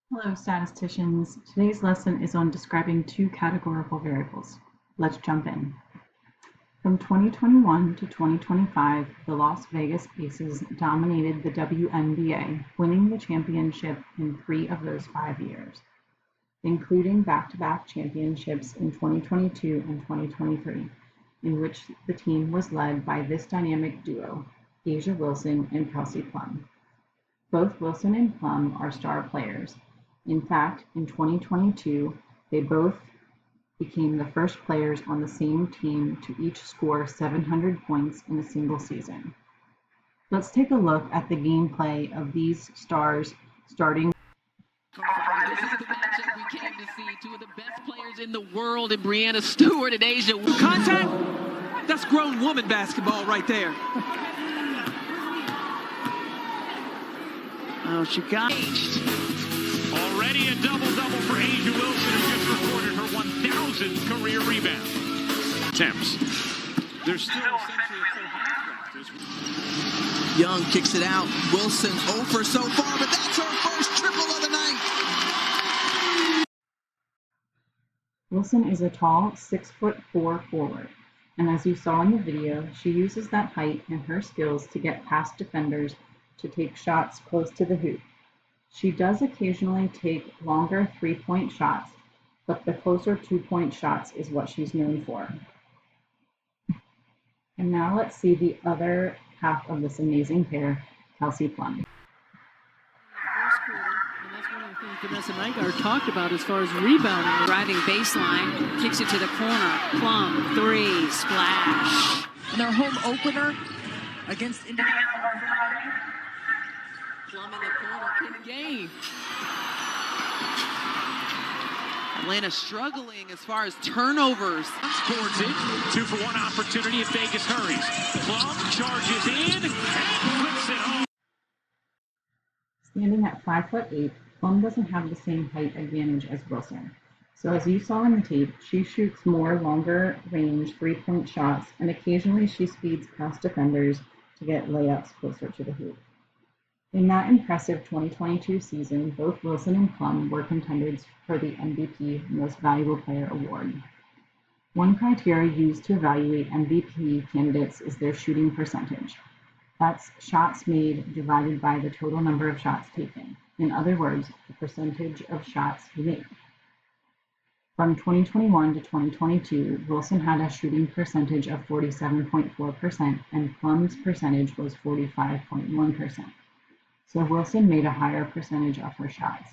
Hello, statisticians. Today's lesson is on describing two categorical variables. Let's jump in. From 2021 to 2025, the Las Vegas Aces dominated the WNBA, winning the championship in 3 of those 5 years, including back-to-back championships in 2022 and 2023, in which the team was led by this dynamic duo, A'ja Wilson and Kelsey Plum. Both Wilson and Plum are star players. In fact, in 2022, they both became the first players on the same team to each score 700 points in a single season. Let's take a look at the gameplay of these stars starting. This is the matchup we came to see. Two of the best players in the world in Breanna Stewart and A'ja. Contact? That's grown woman basketball right there. Oh, she got already a double-double for A'ja Wilson, who just recorded her 1,000th career rebound. Attempts. There's still essentially a full half left. Young kicks it out. Wilson 0 for so far, but that's her first triple of the night. Wilson is a tall 6'4" forward, and as you saw in the video, she uses that height and her skills to get past defenders to take shots close to the hoop. She does occasionally take longer three-point shots, but the closer two-point shots is what she's known for. And now let's see the other half of this amazing pair, Kelsey Plum. first quarter, and that's one of the things Vanessa Nygaard talked about as far as rebounding. Driving baseline, kicks it to the corner. Plum, three, splash. And their home opener against Indiana. Plum in the corner in the game. Atlanta struggling as far as turnovers. Towards it. 2-for-1 opportunity if Vegas hurries. Plum charges in and flips it home. Standing at 5'8", Plum doesn't have the same height advantage as Wilson. So as you saw in the tape, she shoots more longer range three-point shots, and occasionally she speeds past defenders to get layups closer to the hoop. In that impressive 2022 season, both Wilson and Plum were contenders for the MVP Most Valuable Player award. One criteria used to evaluate MVP candidates is their shooting percentage. That's shots made divided by the total number of shots taken. In other words, the percentage of shots you make. From 2021 to 2022, Wilson had a shooting percentage of 47.4% and Plum's percentage was 45.1%. So Wilson made a higher percentage of her shots.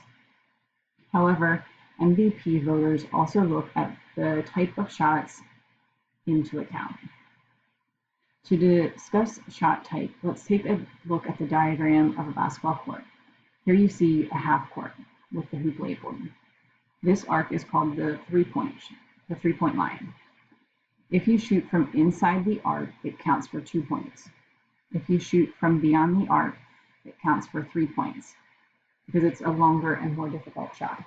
However, MVP voters also look at the type of shots into account. To discuss shot type, let's take a look at the diagram of a basketball court. Here you see a half court with the hoop labeled. This arc is called the three-point line. If you shoot from inside the arc, it counts for 2 points. If you shoot from beyond the arc, it counts for 3 points because it's a longer and more difficult shot.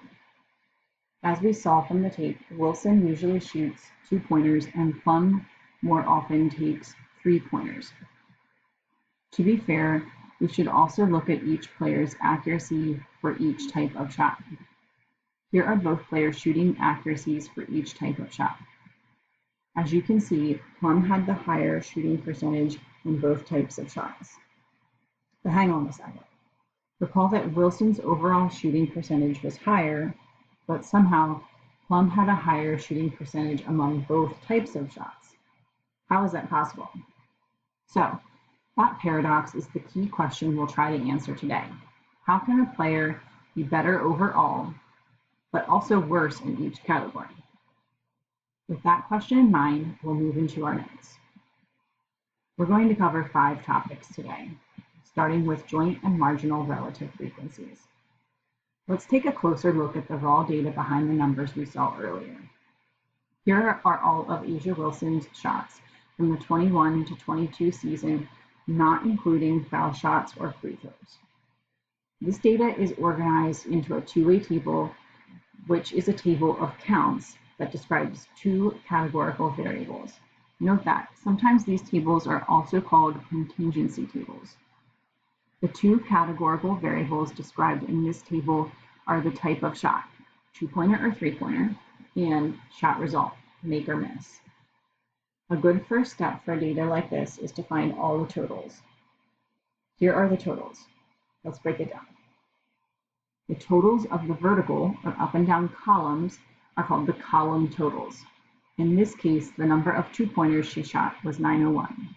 As we saw from the tape, Wilson usually shoots 2-pointers and Plum more often takes 3-pointers. To be fair, we should also look at each player's accuracy for each type of shot. Here are both players' shooting accuracies for each type of shot. As you can see, Plum had the higher shooting percentage in both types of shots. But hang on a second. Recall that Wilson's overall shooting percentage was higher, but somehow Plum had a higher shooting percentage among both types of shots. How is that possible? So, that paradox is the key question we'll try to answer today. How can a player be better overall, but also worse in each category? With that question in mind, we'll move into our notes. We're going to cover 5 topics today, starting with joint and marginal relative frequencies. Let's take a closer look at the raw data behind the numbers we saw earlier. Here are all of A'ja Wilson's shots from the 21 to 22 season, not including foul shots or free throws. This data is organized into a two-way table, which is a table of counts that describes 2 categorical variables. Note that sometimes these tables are also called contingency tables. The 2 categorical variables described in this table are the type of shot, 2-pointer or 3-pointer, and shot result, make or miss. A good first step for data like this is to find all the totals. Here are the totals. Let's break it down. The totals of the vertical or up and down columns are called the column totals. In this case, the number of 2-pointers she shot was 901.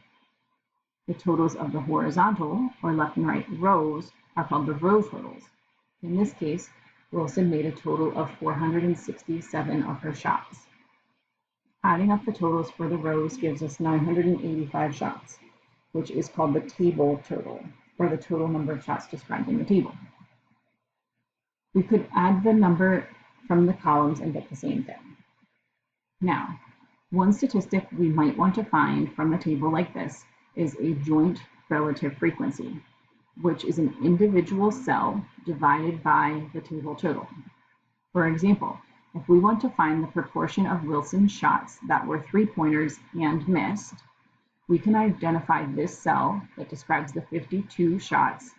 The totals of the horizontal or left and right rows are called the row totals. In this case, Wilson made a total of 467 of her shots. Adding up the totals for the rows gives us 985 shots, which is called the table total, or the total number of shots described in the table. We could add the number from the columns and get the same thing. Now, one statistic we might want to find from a table like this is a joint relative frequency, which is an individual cell divided by the table total. For example, if we want to find the proportion of Wilson's shots that were 3-pointers and missed, we can identify this cell that describes the 52 shots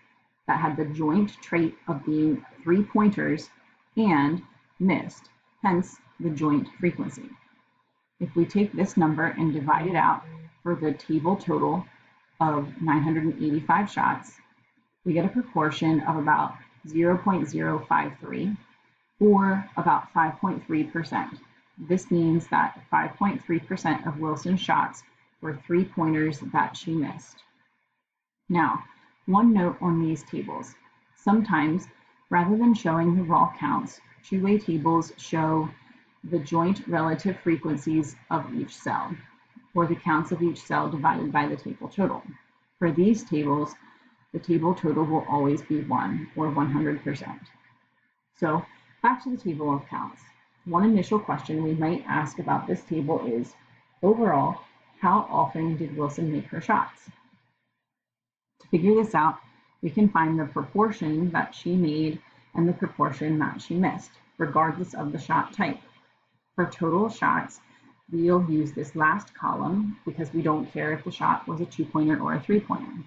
that had the joint trait of being 3-pointers and missed, hence the joint frequency. If we take this number and divide it out for the table total of 985 shots, we get a proportion of about 0.053, or about 5.3%. This means that 5.3% of Wilson's shots were 3-pointers that she missed. Now, one note on these tables. Sometimes, rather than showing the raw counts, two-way tables show the joint relative frequencies of each cell, or the counts of each cell divided by the table total. For these tables, the table total will always be 1, or 100%. So, back to the table of counts. One initial question we might ask about this table is, overall, how often did Wilson make her shots? To figure this out, we can find the proportion that she made and the proportion that she missed, regardless of the shot type. For total shots, we'll use this last column because we don't care if the shot was a 2-pointer or a 3-pointer.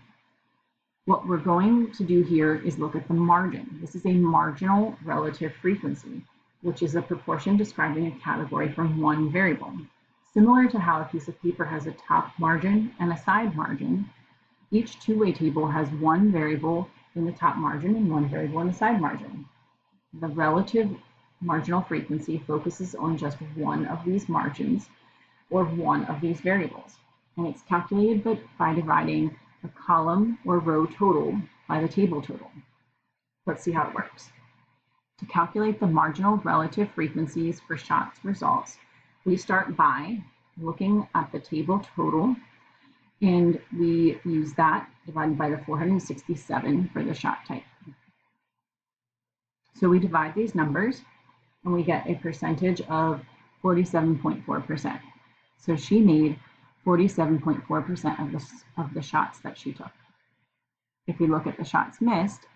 What we're going to do here is look at the margin. This is a marginal relative frequency, which is a proportion describing a category from one variable. Similar to how a piece of paper has a top margin and a side margin, each two-way table has one variable in the top margin and one variable in the side margin. The relative marginal frequency focuses on just one of these margins or one of these variables, and it's calculated by dividing the column or row total by the table total. Let's see how it works. To calculate the marginal relative frequencies for shots results, we start by looking at the table total, and we use that divided by the 467 for the shot type. So we divide these numbers and we get a percentage of 47.4%. So she made 47.4% of the shots that she took. If we look at the shots missed,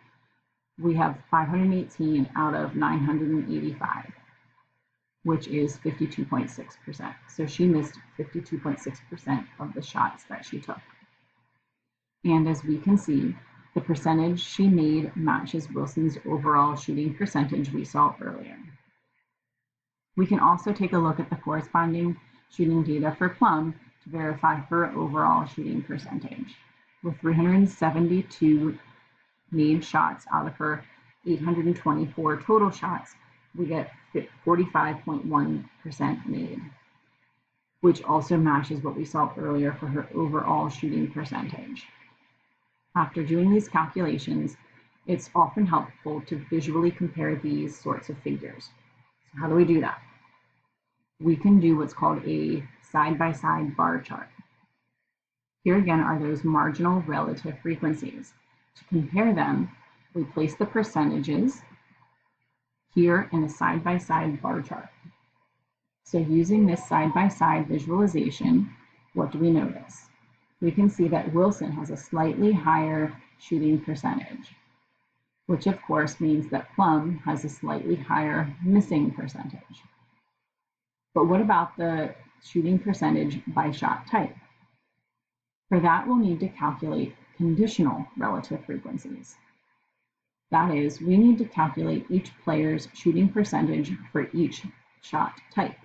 we have 518 out of 985, which is 52.6%. So she missed 52.6% of the shots that she took. And as we can see, the percentage she made matches Wilson's overall shooting percentage we saw earlier. We can also take a look at the corresponding shooting data for Plum to verify her overall shooting percentage. With 372 made shots out of her 824 total shots, we get 45.1% made, which also matches what we saw earlier for her overall shooting percentage. After doing these calculations, it's often helpful to visually compare these sorts of figures. So how do we do that? We can do what's called a side-by-side bar chart. Here again are those marginal relative frequencies. To compare them, we place the percentages here in a side-by-side bar chart. So using this side-by-side visualization, what do we notice? We can see that Wilson has a slightly higher shooting percentage, which of course means that Plum has a slightly higher missing percentage. But what about the shooting percentage by shot type? For that, we'll need to calculate conditional relative frequencies. That is, we need to calculate each player's shooting percentage for each shot type.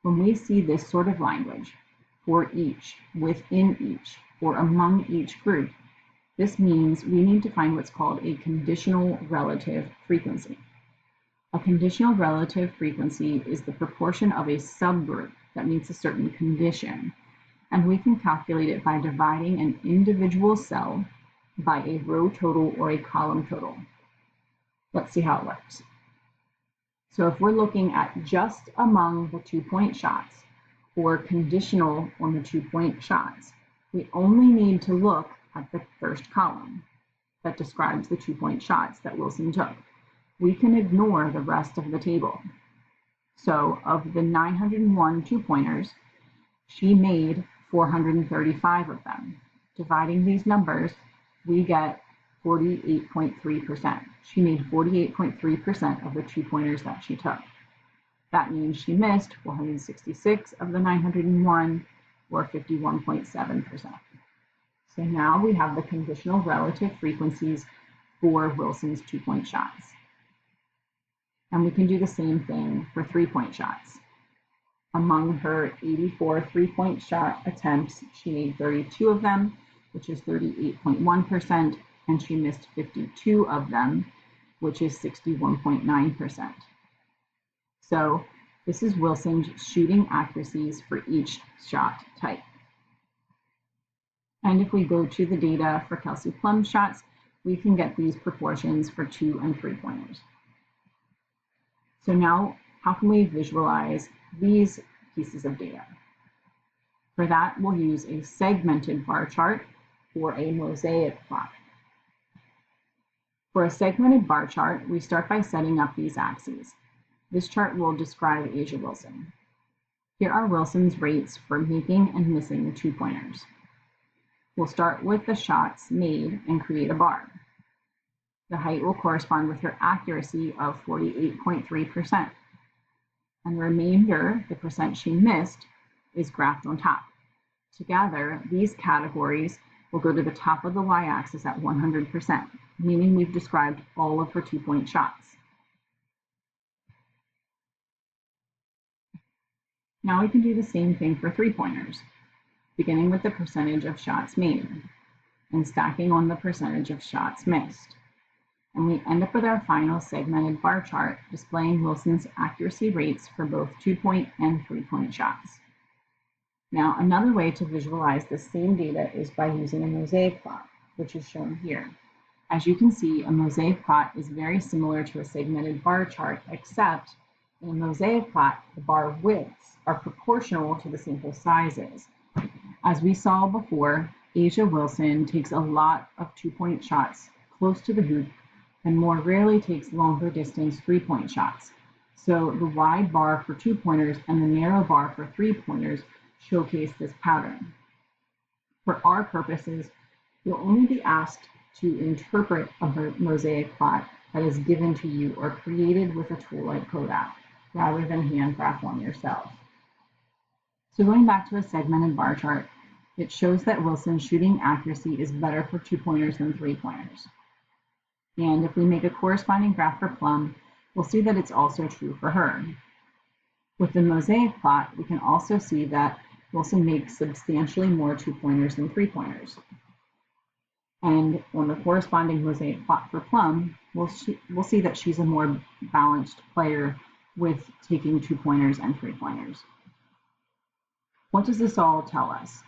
When we see this sort of language, for each, within each, or among each group, this means we need to find what's called a conditional relative frequency. A conditional relative frequency is the proportion of a subgroup that meets a certain condition, and we can calculate it by dividing an individual cell by a row total or a column total. Let's see how it works. So if we're looking at just among the 2-point shots, or conditional on the 2-point shots, we only need to look at the first column that describes the 2-point shots that Wilson took. We can ignore the rest of the table. So of the 901 2-pointers, she made 435 of them. Dividing these numbers, we get 48.3%. She made 48.3% of the 2-pointers that she took. That means she missed 466 of the 901, or 51.7%. So now we have the conditional relative frequencies for Wilson's 2-point shots. And we can do the same thing for 3-point shots. Among her 84 3-point shot attempts, she made 32 of them, which is 38.1%, and she missed 52 of them, which is 61.9%. So this is Wilson's shooting accuracies for each shot type. And if we go to the data for Kelsey Plum's shots, we can get these proportions for 2- and 3-pointers. So now, how can we visualize these pieces of data? For that, we'll use a segmented bar chart or a mosaic plot. For a segmented bar chart, we start by setting up these axes. This chart will describe A'ja Wilson. Here are Wilson's rates for making and missing the 2-pointers. We'll start with the shots made and create a bar. The height will correspond with her accuracy of 48.3%. And the remainder, the percent she missed, is graphed on top. Together, these categories will go to the top of the y-axis at 100%, meaning we've described all of her 2-point shots. Now we can do the same thing for 3-pointers, beginning with the percentage of shots made and stacking on the percentage of shots missed. And we end up with our final segmented bar chart displaying Wilson's accuracy rates for both 2-point and 3-point shots. Now, another way to visualize the same data is by using a mosaic plot, which is shown here. As you can see, a mosaic plot is very similar to a segmented bar chart, except in a mosaic plot, the bar widths are proportional to the sample sizes. As we saw before, A'ja Wilson takes a lot of 2-point shots close to the hoop and more rarely takes longer distance 3-point shots. So the wide bar for 2-pointers and the narrow bar for 3-pointers showcase this pattern. For our purposes, you'll only be asked to interpret a mosaic plot that is given to you or created with a tool like Kodak, rather than handcraft one yourself. So going back to a segmented bar chart, it shows that Wilson's shooting accuracy is better for 2-pointers than 3-pointers. And if we make a corresponding graph for Plum, we'll see that it's also true for her. With the mosaic plot, we can also see that Wilson makes substantially more 2-pointers than 3-pointers. And on the corresponding mosaic plot for Plum, we'll see that she's a more balanced player with taking 2-pointers and 3-pointers. What does this all tell us?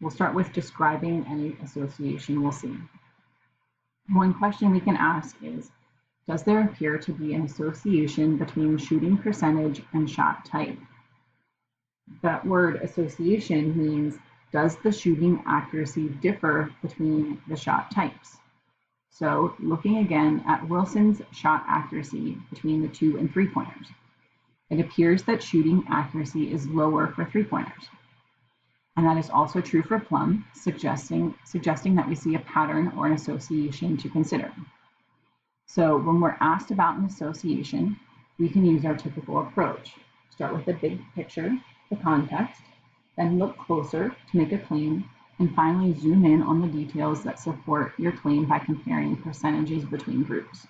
We'll start with describing any association we'll see. One question we can ask is, does there appear to be an association between shooting percentage and shot type? That word association means, does the shooting accuracy differ between the shot types? So looking again at Wilson's shot accuracy between the 2- and 3-pointers, it appears that shooting accuracy is lower for 3-pointers. And that is also true for Plum, suggesting that we see a pattern or an association to consider. So when we're asked about an association, we can use our typical approach. Start with the big picture, the context, then look closer to make a claim, And finally, zoom in on the details that support your claim by comparing percentages between groups.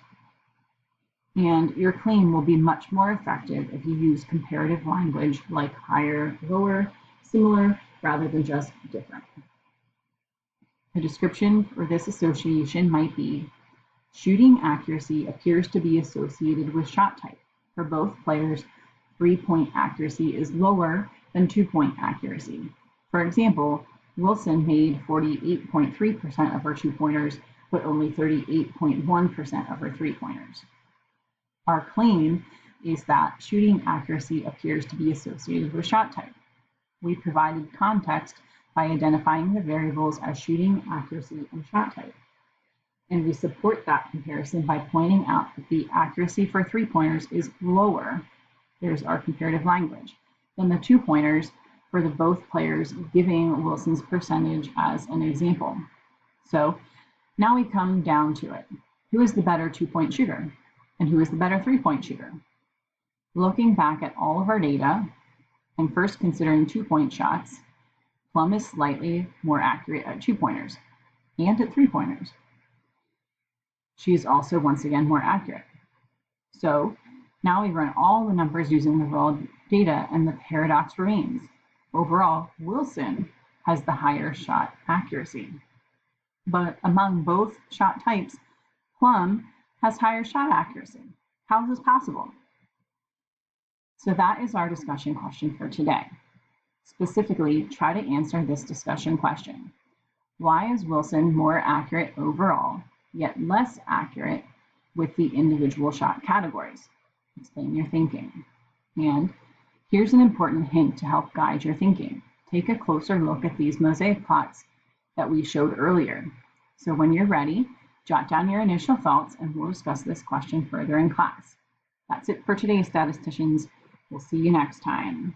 And your claim will be much more effective if you use comparative language like higher, lower, similar, rather than just different. A description for this association might be: shooting accuracy appears to be associated with shot type. For both players, 3-point accuracy is lower than 2-point accuracy. For example, Wilson made 48.3% of her 2-pointers, but only 38.1% of her 3-pointers. Our claim is that shooting accuracy appears to be associated with shot type. We provided context by identifying the variables as shooting accuracy and shot type. And we support that comparison by pointing out that the accuracy for 3-pointers is lower, there's our comparative language, than the 2-pointers for the both players, giving Wilson's percentage as an example. So now we come down to it. Who is the better 2-point shooter? And who is the better 3-point shooter? Looking back at all of our data, and first considering 2-point shots, Plum is slightly more accurate at 2-pointers and at 3-pointers. She is also once again more accurate. So now we run all the numbers using the raw data, and the paradox remains. Overall, Wilson has the higher shot accuracy. But among both shot types, Plum has higher shot accuracy. How is this possible? So that is our discussion question for today. Specifically, try to answer this discussion question. Why is Wilson more accurate overall, yet less accurate with the individual shot categories? Explain your thinking. And here's an important hint to help guide your thinking. Take a closer look at these mosaic plots that we showed earlier. So when you're ready, jot down your initial thoughts and we'll discuss this question further in class. That's it for today, statisticians. We'll see you next time.